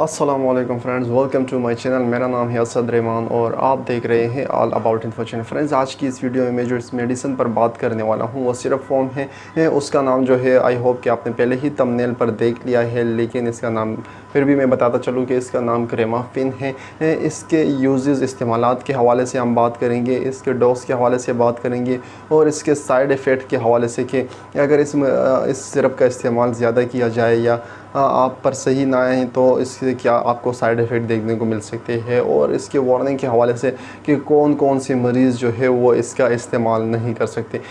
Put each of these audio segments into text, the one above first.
अस्सलाम वालेकुम friends, welcome to my channel. मेरा नाम है असद रहमान और आप देख रहे हैं all about info channel. Friends, आज की इस वीडियो में मैं जो इस मेडिसिन पर बात करने वाला हूँ वो सिरप फॉर्म है। उसका नाम जो है, आई होप कि आपने पहले ही थंबनेल पर देख लिया है, लेकिन इसका नाम फिर भी मैं बताता चलूँ कि इसका नाम क्रेमाफिन है। इसके यूजेस, इस्तेमालात के हवाले से हम बात करेंगे, इसके डोज के हवाले से बात करेंगे और इसके साइड इफ़ेक्ट के हवाले से कि अगर इस सिरप का इस्तेमाल ज़्यादा किया जाए या आप पर सही ना आए तो इससे क्या आपको साइड इफ़ेक्ट देखने को मिल सकते हैं, और इसके वार्निंग के हवाले से कि कौन कौन से मरीज़ जो है वो इसका इस्तेमाल नहीं कर सकते।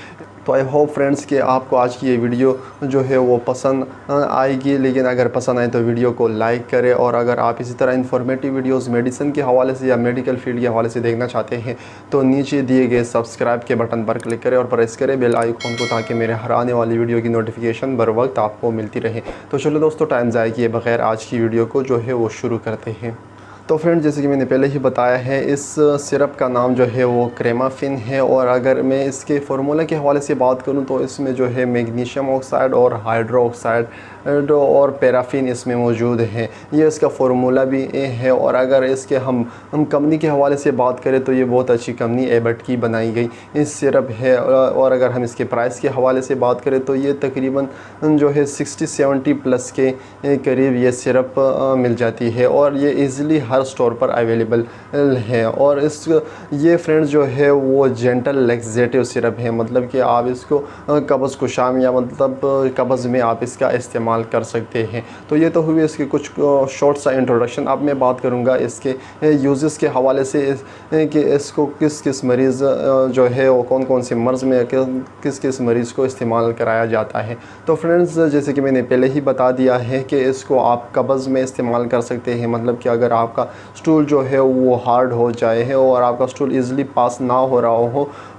तो आई होप फ्रेंड्स कि आपको आज की ये वीडियो जो है वो पसंद आएगी। लेकिन अगर पसंद आए तो वीडियो को लाइक करें, और अगर आप इसी तरह इन्फॉर्मेटिव वीडियोस मेडिसिन के हवाले से या मेडिकल फील्ड के हवाले से देखना चाहते हैं तो नीचे दिए गए सब्सक्राइब के बटन पर क्लिक करें और प्रेस करें बेल आइकॉन को, ताकि मेरे हर आने वाली वीडियो की नोटिफिकेशन बर वक्त आपको मिलती रहे। तो चलो दोस्तों, टाइम ज़ाया किए बगैर आज की वीडियो को जो है वो शुरू करते हैं। तो फ्रेंड्स, जैसे कि मैंने पहले ही बताया है, इस सिरप का नाम जो है वो क्रेमाफिन है। और अगर मैं इसके फार्मूला के हवाले से बात करूं तो इसमें जो है मैग्नीशियम ऑक्साइड और हाइड्रो ऑक्साइड और पैराफिन इसमें मौजूद है। ये इसका फार्मूला भी है। और अगर इसके हम कंपनी के हवाले से बात करें तो ये बहुत अच्छी कंपनी एबट की बनाई गई इस सिरप है। और अगर हम इसके प्राइस के हवाले से बात करें तो ये तकरीबन जो है 60-70 प्लस के करीब ये सिरप मिल जाती है, और ये ईज़िली हर स्टोर पर अवेलेबल है। और ये फ्रेंड्स जो है वो जेंटल लैक्सेटिव सिरप है, मतलब कि आप इसको कब्ज़ कुशाम या मतलब कब्ज़ में आप इसका इस्तेमाल कर सकते हैं। तो ये तो हुई इसके कुछ शॉर्ट सा इंट्रोडक्शन। अब मैं बात करूंगा इसके यूजेस के हवाले से कि इसको किस किस मरीज़ जो है वो कौन कौन से मर्ज़ में किस किस मरीज़ को इस्तेमाल कराया जाता है। तो फ्रेंड्स, जैसे कि मैंने पहले ही बता दिया है कि इसको आप कब्ज़ में इस्तेमाल कर सकते हैं, मतलब कि अगर आपका स्टूल जो है वो हार्ड हो जाए है और आपका स्टूल ईज़िली पास ना हो रहा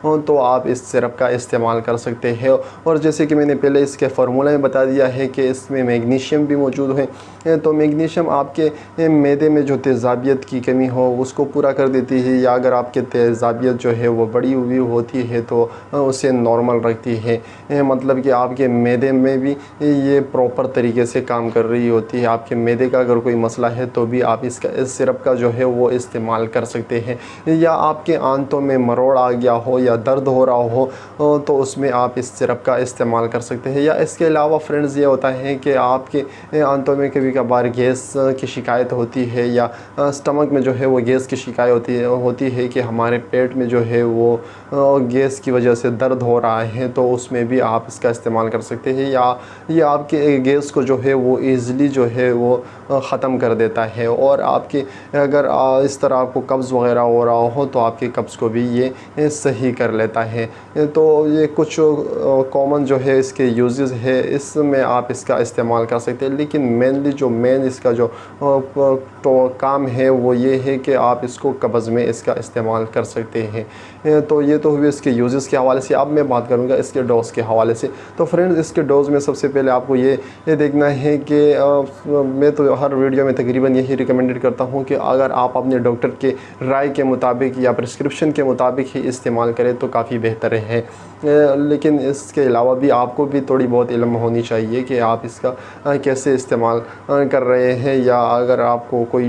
हो तो आप इस सिरप का इस्तेमाल कर सकते हैं। और जैसे कि मैंने पहले इसके फार्मूला में बता दिया है कि इसमें मैग्नीशियम भी मौजूद है। तो मैग्नीशियम आपके मैदे में जो तेज़ाबियत की कमी हो उसको पूरा कर देती है, या अगर आपके तेज़ाबियत जो है वो बड़ी हुई होती है तो उसे नॉर्मल रखती है। मतलब कि आपके मैदे में भी ये प्रॉपर तरीके से काम कर रही होती है। आपके मैदे का अगर कोई मसला है तो भी आप इस सिरप का जो है वो इस्तेमाल कर सकते हैं। या आपके आंतों में मरोड़ आ गया हो या दर्द हो रहा हो तो उसमें आप इस सिरप का इस्तेमाल कर सकते हैं। या इसके अलावा फ्रेंड्स, ये होता है कि आपके आंतों में कभी कभार गैस की शिकायत होती है, या स्टमक में जो है वो गैस की शिकायत होती है कि हमारे पेट में जो है वो गैस की वजह से दर्द हो रहा है, तो उसमें भी आप इसका इस्तेमाल कर सकते हैं। या ये आपके गैस को जो है वो ईज़िली जो है वो ख़त्म कर देता है। और आपके अगर इस तरह आपको कब्ज़ वगैरह हो रहा हो तो आपके कब्ज़ को भी ये सही कर लेता है। तो ये कुछ कॉमन जो है इसके यूजेस है, इसमें आप इसका इस्तेमाल कर सकते हैं। लेकिन मेन इसका जो तो काम है वो ये है कि आप इसको कब्ज़ में इसका इस्तेमाल कर सकते हैं। तो ये तो हुए इसके यूजेस के हवाले से। अब मैं बात करूँगा इसके डोज़ के हवाले से। तो फ्रेंड्स, इसके डोज़ में सबसे पहले आपको ये देखना है कि मैं तो हर वीडियो में तकरीबन यही रिकमेंडेड करता हूँ कि अगर आप अपने डॉक्टर के राय के मुताबिक या प्रिस्क्रिप्शन के मुताबिक ही इस्तेमाल करें तो काफ़ी बेहतर है। लेकिन इसके अलावा भी आपको भी थोड़ी बहुत इल्म होनी चाहिए कि आप इसका कैसे इस्तेमाल कर रहे हैं। या अगर आपको कोई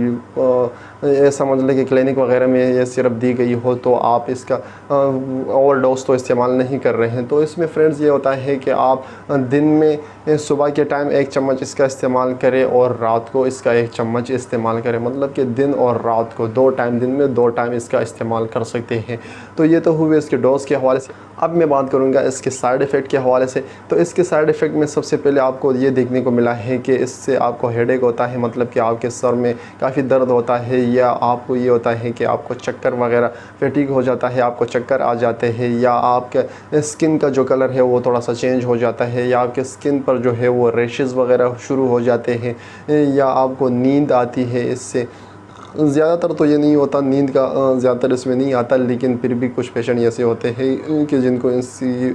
ये समझ लें कि क्लिनिक वगैरह में ये सिरप दी गई हो तो आप इसका ओवरडोज तो इस्तेमाल नहीं कर रहे हैं। तो इसमें फ्रेंड्स ये होता है कि आप दिन में सुबह के टाइम 1 चम्मच इसका इस्तेमाल करें और रात को इसका 1 चम्मच इस्तेमाल करें, मतलब कि दिन और रात को 2 टाइम, दिन में 2 टाइम इसका इस्तेमाल कर सकते हैं। तो ये तो हुए इसके डोज़ के हवाले से। अब मैं बात करूंगा इसके साइड इफ़ेक्ट के हवाले से। तो इसके साइड इफ़ेक्ट में सबसे पहले आपको ये देखने को मिला है कि इससे आपको हेडेक होता है, मतलब कि आपके सर में काफ़ी दर्द होता है, या आपको ये होता है कि आपको चक्कर वगैरह फैटिग हो जाता है, आपको चक्कर आ जाते हैं, या आपके स्किन का जो कलर है वो थोड़ा सा चेंज हो जाता है, या आपके स्किन पर जो है वो रेशेस वगैरह शुरू हो जाते हैं, या आपको नींद आती है। इससे ज़्यादातर तो ये नहीं होता, नींद का ज़्यादातर इसमें नहीं आता, लेकिन फिर भी कुछ पेशेंट ऐसे होते हैं कि जिनको इसी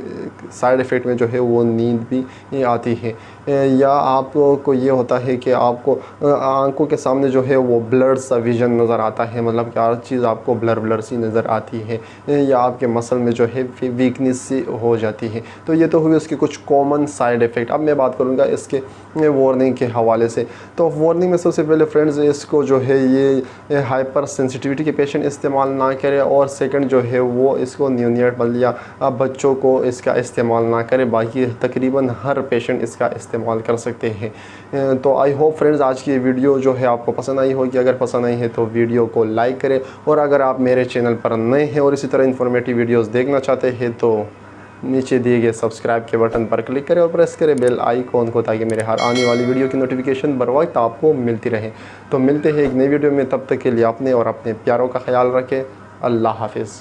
साइड इफ़ेक्ट में जो है वो नींद भी आती है। या आपको ये होता है कि आपको आंखों के सामने जो है वो ब्लर सा विज़न नज़र आता है, मतलब कि हर चीज़ आपको ब्लर ब्लर सी नज़र आती है, या आपके मसल में जो है वीकनेस सी हो जाती है। तो ये तो हुई उसके कुछ कॉमन साइड इफ़ेक्ट। अब मैं बात करूँगा इसके वार्निंग के हवाले से। तो वार्निंग में सबसे पहले फ्रेंड्स, इसको जो है ये हाइपर सेंसिटिविटी के पेशेंट इस्तेमाल ना करें, और सेकंड जो है वो इसको न्यूनेट या बच्चों को इसका इस्तेमाल ना करें। बाकी तकरीबन हर पेशेंट इसका इस्तेमाल कर सकते हैं। तो आई होप फ्रेंड्स आज की वीडियो जो है आपको पसंद आई होगी। अगर पसंद आई है तो वीडियो को लाइक करें, और अगर आप मेरे चैनल पर नए हैं और इसी तरह इन्फॉर्मेटिव वीडियोस देखना चाहते हैं तो नीचे दिए गए सब्सक्राइब के बटन पर क्लिक करें और प्रेस करें बेल आइकॉन को, ताकि मेरे हर आने वाली वीडियो की नोटिफिकेशन बर वक्त आपको मिलती रहे। तो मिलते हैं एक नई वीडियो में, तब तक के लिए अपने और अपने प्यारों का ख्याल रखें। अल्लाह हाफिज़।